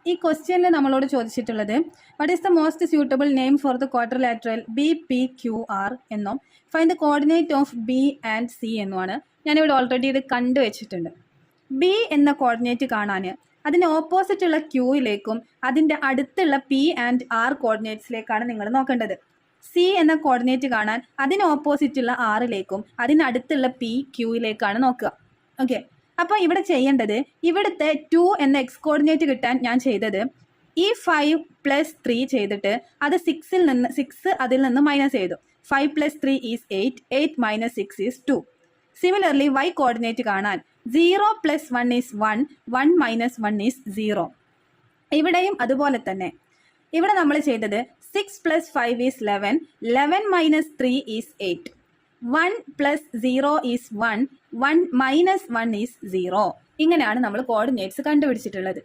ഈ ക്വസ്റ്റ്യനിൽ നമ്മളോട് ചോദിച്ചിട്ടുള്ളത് what is the most suitable name for the quadrilateral BPQR എന്നും find the coordinate of B and C എന്നുമാണ്. ഞാനിവിടെ ഓൾറെഡി ഇത് കണ്ടുവച്ചിട്ടുണ്ട്. B എന്ന കോർഡിനേറ്റ് കാണാൻ അതിന് ഓപ്പോസിറ്റ് ഉള്ള Qയിലേക്കും അതിൻ്റെ അടുത്തുള്ള P ആൻഡ് R കോർഡിനേറ്റ്സിലേക്കാണ് നിങ്ങൾ നോക്കേണ്ടത്. C എന്ന കോർഡിനേറ്റ് കാണാൻ അതിന് ഓപ്പോസിറ്റ് ഉള്ള Rയിലേക്കും അതിനടുത്തുള്ള P Qയിലേക്കാണ് നോക്കുക. ഓക്കെ, അപ്പോൾ ഇവിടെ ചെയ്യേണ്ടത് ഇവിടുത്തെ 2 എന്ന എക്സ് കോർഡിനേറ്റ് കിട്ടാൻ ഞാൻ ചെയ്തത് ഈ 5 + 3 ചെയ്തിട്ട് അത് 6 അതിൽ നിന്ന് മൈനസ് ചെയ്തു. 5 + 3 is 8, 8 - 6 is 2. Similarly y coordinate കാണാൻ 0 + 1 ഈസ് 1, 1 - 1 ഈസ് 0. ഇവിടെയും അതുപോലെ തന്നെ. ഇവിടെ നമ്മൾ ചെയ്തത് 6 + 5 ഈസ് 11, 11 - 3 ഈസ് 8. 1 + 0 is 1, 1 - 1 is 0. ഇങ്ങനെയാണ് നമ്മൾ കോർഡിനേറ്റ്സ് കണ്ടുപിടിച്ചിട്ടുള്ളത്.